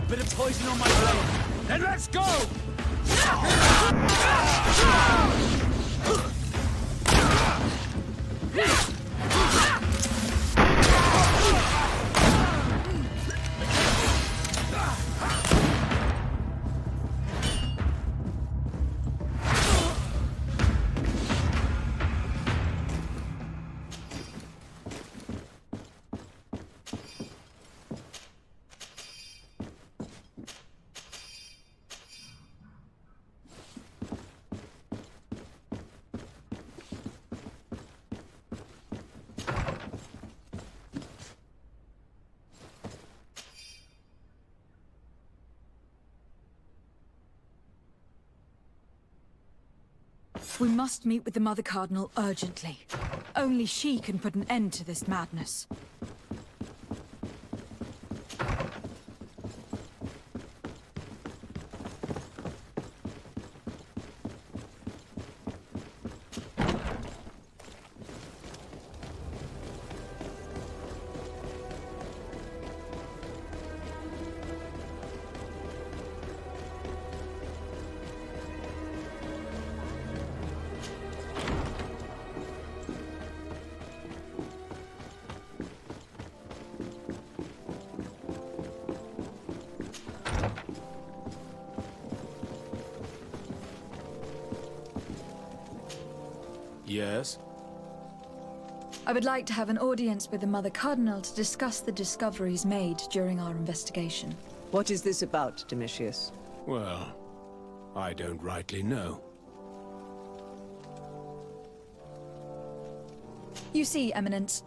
Bit of poison on my blade. Then let's go! We must meet with the Mother Cardinal urgently. Only she can put an end to this madness. Yes? I would like to have an audience with the Mother Cardinal to discuss the discoveries made during our investigation. What is this about, Domitius? Well, I don't rightly know. You see, Eminence,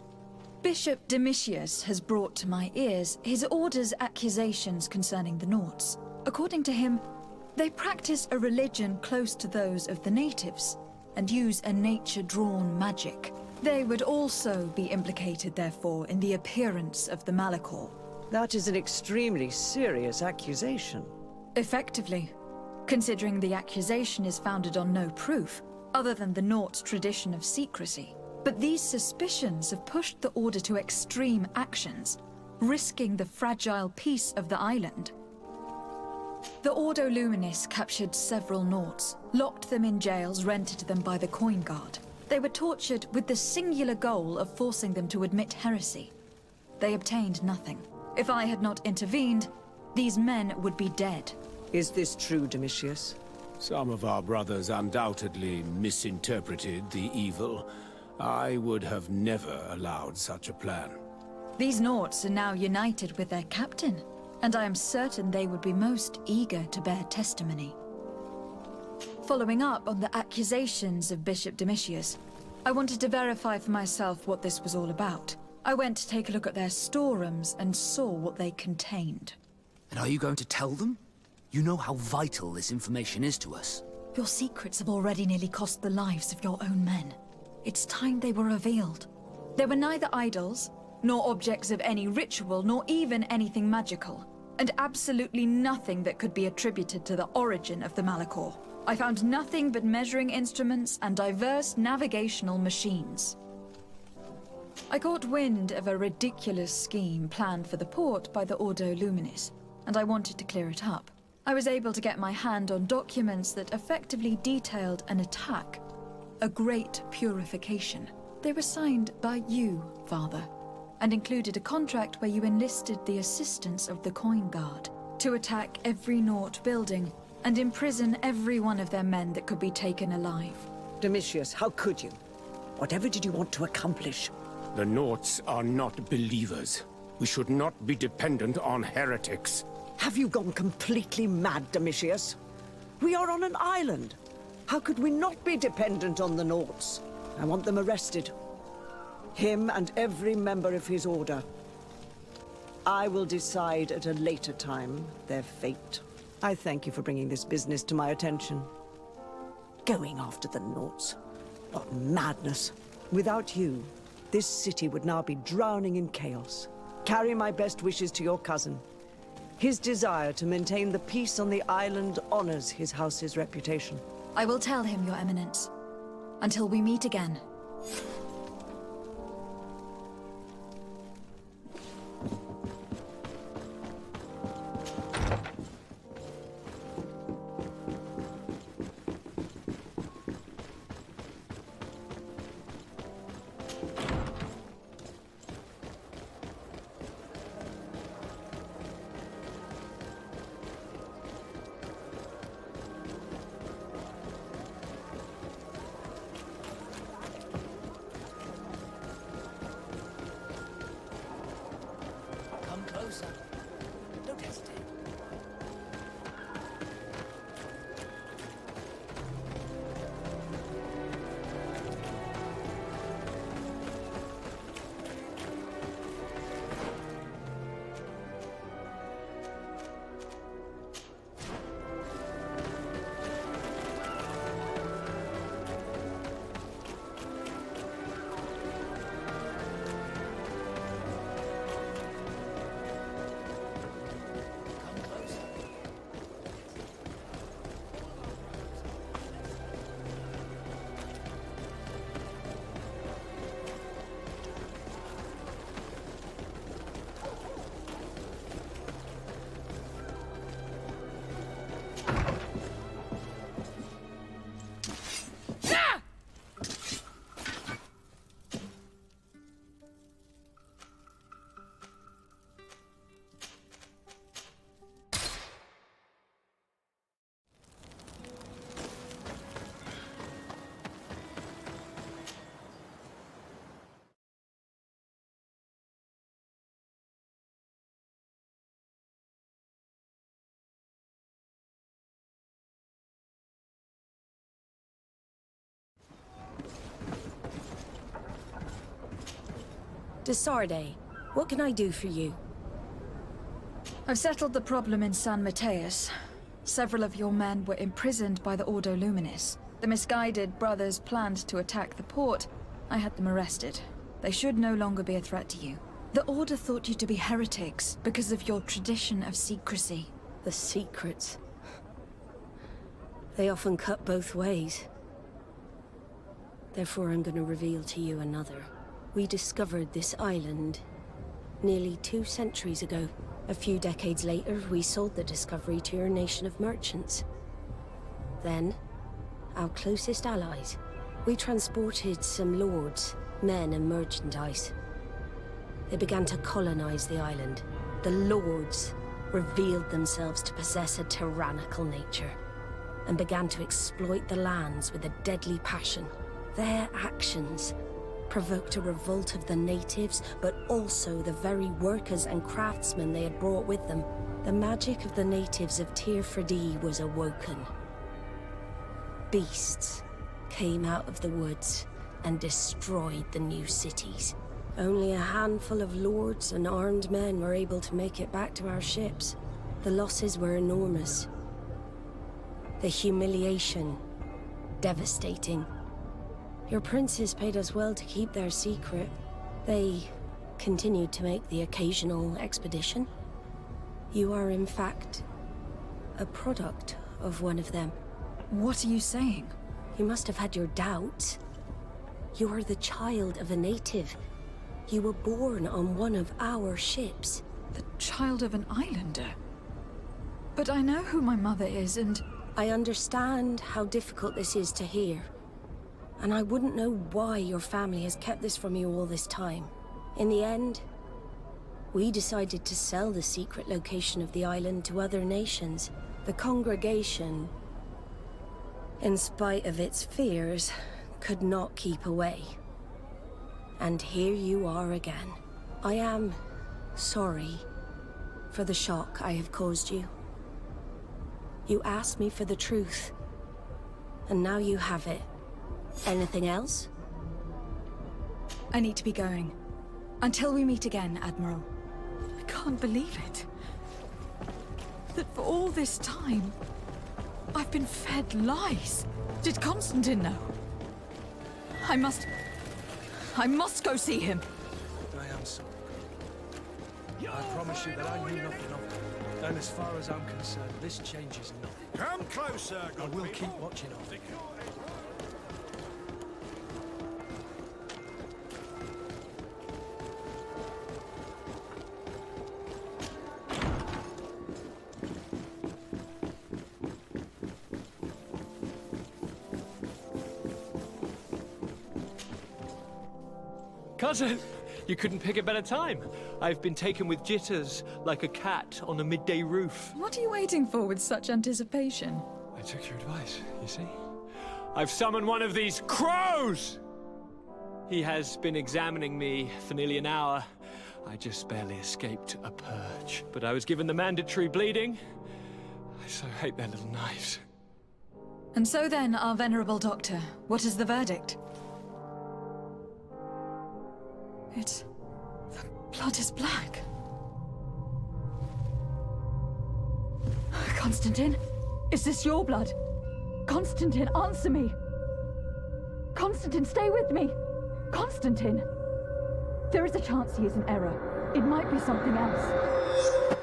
Bishop Domitius has brought to my ears his order's accusations concerning the Nauts. According to him, they practice a religion close to those of the natives, and use a nature-drawn magic. They would also be implicated, therefore, in the appearance of the Malachor. That is an extremely serious accusation. Effectively, considering the accusation is founded on no proof, other than the Nauts' tradition of secrecy. But these suspicions have pushed the Order to extreme actions, risking the fragile peace of the island. The Ordo Luminis captured several Nauts, locked them in jails rented to them by the Coin Guard. They were tortured with the singular goal of forcing them to admit heresy. They obtained nothing. If I had not intervened, these men would be dead. Is this true, Domitius? Some of our brothers undoubtedly misinterpreted the evil. I would have never allowed such a plan. These Nauts are now united with their captain, and I am certain they would be most eager to bear testimony. Following up on the accusations of Bishop Domitius, I wanted to verify for myself what this was all about. I went to take a look at their storerooms and saw what they contained. And are you going to tell them? You know how vital this information is to us. Your secrets have already nearly cost the lives of your own men. It's time they were revealed. There were neither idols, nor objects of any ritual, nor even anything magical, and absolutely nothing that could be attributed to the origin of the Malachor. I found nothing but measuring instruments and diverse navigational machines. I caught wind of a ridiculous scheme planned for the port by the Ordo Luminis, and I wanted to clear it up. I was able to get my hand on documents that effectively detailed an attack, a great purification. They were signed by you, Father, and included a contract where you enlisted the assistance of the Coin Guard to attack every Naut building and imprison every one of their men that could be taken alive. Domitius, how could you? Whatever did you want to accomplish? The Nauts are not believers. We should not be dependent on heretics. Have you gone completely mad, Domitius? We are on an island. How could we not be dependent on the Nauts? I want them arrested. Him and every member of his order. I will decide at a later time their fate. I thank you for bringing this business to my attention. Going after the Nauts. What madness. Without you, this city would now be drowning in chaos. Carry my best wishes to your cousin. His desire to maintain the peace on the island honors his house's reputation. I will tell him, Your Eminence. Until we meet again. Desarde, what can I do for you? I've settled the problem in San Mateus. Several of your men were imprisoned by the Ordo Luminis. The misguided brothers planned to attack the port. I had them arrested. They should no longer be a threat to you. The Order thought you to be heretics because of your tradition of secrecy. The secrets. They often cut both ways. Therefore, I'm going to reveal to you another. We discovered this island nearly 2 centuries ago. A few decades later, we sold the discovery to your nation of merchants. Then, our closest allies. We transported some lords, men and merchandise. They began to colonize the island. The lords revealed themselves to possess a tyrannical nature and began to exploit the lands with a deadly passion. Their actions provoked a revolt of the natives, but also the very workers and craftsmen they had brought with them. The magic of the natives of Tir Freddy was awoken. Beasts came out of the woods and destroyed the new cities. Only a handful of lords and armed men were able to make it back to our ships. The losses were enormous. The humiliation, devastating. Your princes paid us well to keep their secret. They continued to make the occasional expedition. You are, in fact, a product of one of them. What are you saying? You must have had your doubts. You are the child of a native. You were born on one of our ships. The child of an islander? But I know who my mother is, and... I understand how difficult this is to hear. And I wouldn't know why your family has kept this from you all this time. In the end, we decided to sell the secret location of the island to other nations. The congregation, in spite of its fears, could not keep away. And here you are again. I am sorry for the shock I have caused you. You asked me for the truth, and now you have it. Anything else? I need to be going. Until we meet again, Admiral. I can't believe it. That for all this time, I've been fed lies. Did Constantine know? I must go see him. I am sorry. I promise you that I knew nothing of it. And as far as I'm concerned, this changes nothing. Come closer, I will keep watching over you. Cousin, you couldn't pick a better time. I've been taken with jitters, like a cat on a midday roof. What are you waiting for with such anticipation? I took your advice, you see? I've summoned one of these crows! He has been examining me for nearly an hour. I just barely escaped a purge. But I was given the mandatory bleeding. I so hate their little knives. And so then, our venerable doctor, what is the verdict? The blood is black. Constantine, is this your blood? Constantine, answer me. Constantine, stay with me. Constantine. There is a chance he is in error. It might be something else.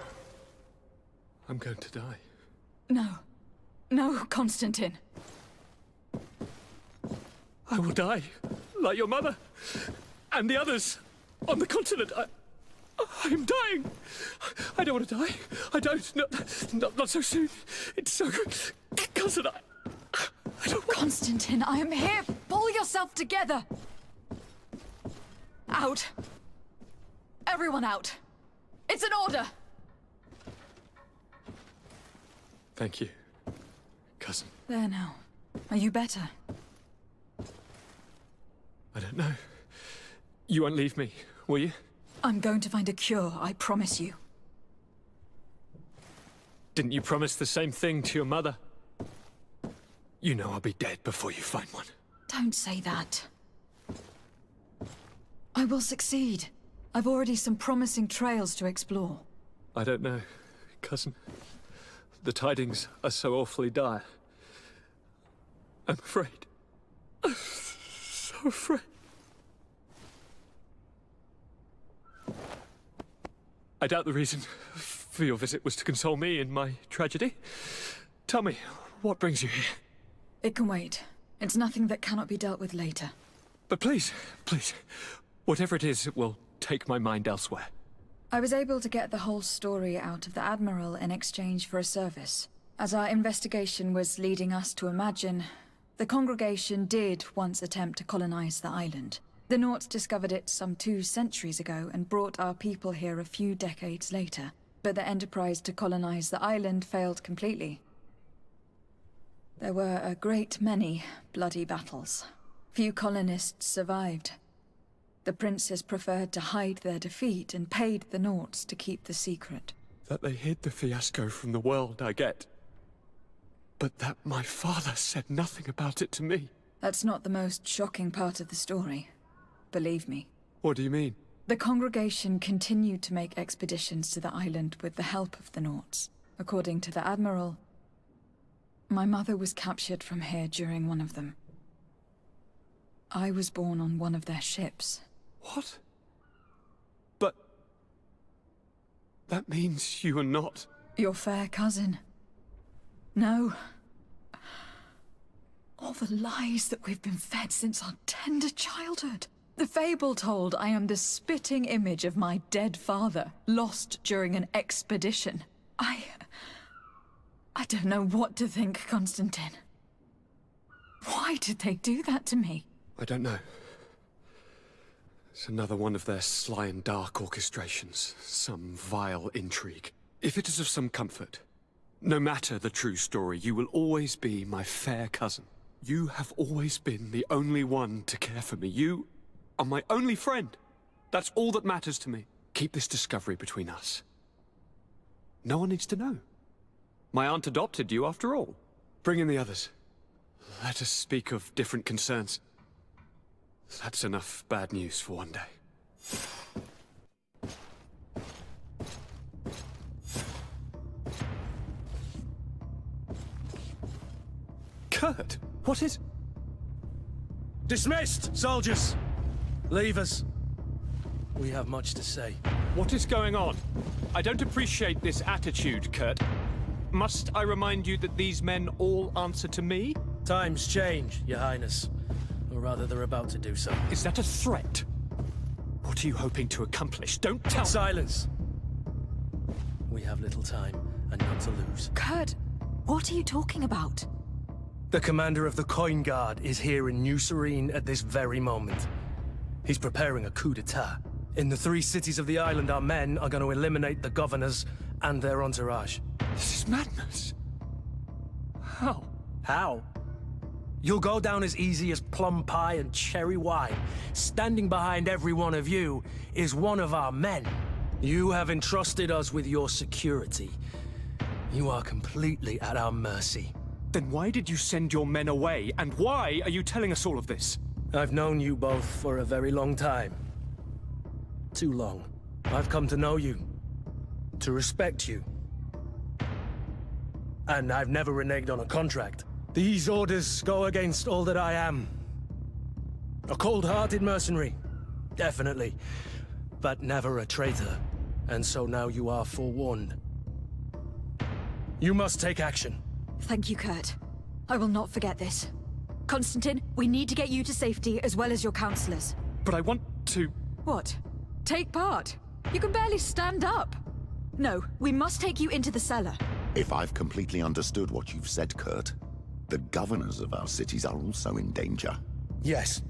I'm going to die. No. No, Constantine. I will die, like your mother, and the others on the continent. I'm dying. I don't want to die. I don't. Not so soon. It's so good. Cousin, I don't want... Constantine, I am here. Pull yourself together. Out. Everyone out. It's an order. Thank you, cousin. There now. Are you better? I don't know. You won't leave me, will you? I'm going to find a cure, I promise you. Didn't you promise the same thing to your mother? You know I'll be dead before you find one. Don't say that. I will succeed. I've already some promising trails to explore. I don't know, cousin. The tidings are so awfully dire. I'm afraid. I'm so afraid. I doubt the reason for your visit was to console me in my tragedy. Tell me, what brings you here? It can wait. It's nothing that cannot be dealt with later. But please, please, whatever it is, it will take my mind elsewhere. I was able to get the whole story out of the Admiral in exchange for a service. As our investigation was leading us to imagine, the congregation did once attempt to colonize the island. The Nauts discovered it some 2 centuries ago and brought our people here a few decades later. But the enterprise to colonize the island failed completely. There were a great many bloody battles. Few colonists survived. The princes preferred to hide their defeat and paid the Nauts to keep the secret. That they hid the fiasco from the world, I get. But that my father said nothing about it to me. That's not the most shocking part of the story. Believe me. What do you mean? The congregation continued to make expeditions to the island with the help of the Nauts. According to the Admiral, my mother was captured from here during one of them. I was born on one of their ships. What? But... that means you are not... your fair cousin. No. All the lies that we've been fed since our tender childhood. The fable told I am the spitting image of my dead father, lost during an expedition. I don't know what to think, Constantine. Why did they do that to me? I don't know. It's another one of their sly and dark orchestrations. Some vile intrigue. If it is of some comfort, no matter the true story, you will always be my fair cousin. You have always been the only one to care for me. You are my only friend. That's all that matters to me. Keep this discovery between us. No one needs to know. My aunt adopted you after all. Bring in the others. Let us speak of different concerns. That's enough bad news for one day. Kurt, what is... Dismissed, soldiers! Leave us. We have much to say. What is going on? I don't appreciate this attitude, Kurt. Must I remind you that these men all answer to me? Times change, Your Highness. Or rather, they're about to do so. Is that a threat? What are you hoping to accomplish? Don't tell... Silence! We have little time, and none to lose. Kurt, what are you talking about? The commander of the Coin Guard is here in New Serene at this very moment. He's preparing a coup d'etat. In the 3 cities of the island, our men are going to eliminate the governors and their entourage. This is madness. How? How? You'll go down as easy as plum pie and cherry wine. Standing behind every one of you is one of our men. You have entrusted us with your security. You are completely at our mercy. Then why did you send your men away? And why are you telling us all of this? I've known you both for a very long time. Too long. I've come to know you. To respect you. And I've never reneged on a contract. These orders go against all that I am. A cold-hearted mercenary. Definitely. But never a traitor. And so now you are forewarned. You must take action. Thank you, Kurt. I will not forget this. Constantine, we need to get you to safety as well as your counselors. But I want to... What? Take part? You can barely stand up. No, we must take you into the cellar. If I've completely understood what you've said, Kurt, the governors of our cities are also in danger. Yes.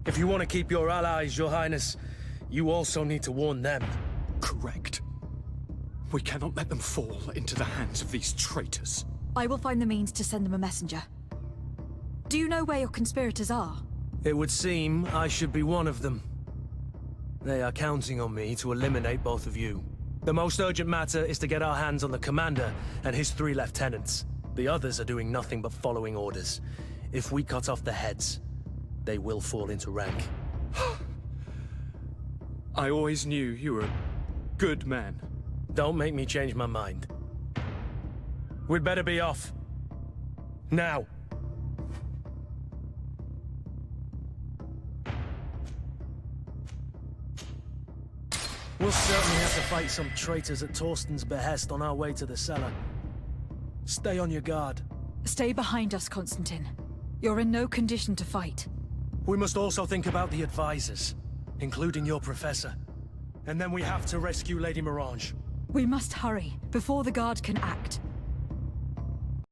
If you want to keep your allies, Your Highness, you also need to warn them. Correct. We cannot let them fall into the hands of these traitors. I will find the means to send them a messenger. Do you know where your conspirators are? It would seem I should be one of them. They are counting on me to eliminate both of you. The most urgent matter is to get our hands on the commander and his 3 lieutenants. The others are doing nothing but following orders. If we cut off their heads, they will fall into rank. I always knew you were a good man. Don't make me change my mind. We'd better be off. Now. We'll certainly have to fight some traitors at Torsten's behest on our way to the cellar. Stay on your guard. Stay behind us, Constantine. You're in no condition to fight. We must also think about the advisors, including your professor. And then we have to rescue Lady Morange. We must hurry, before the guard can act.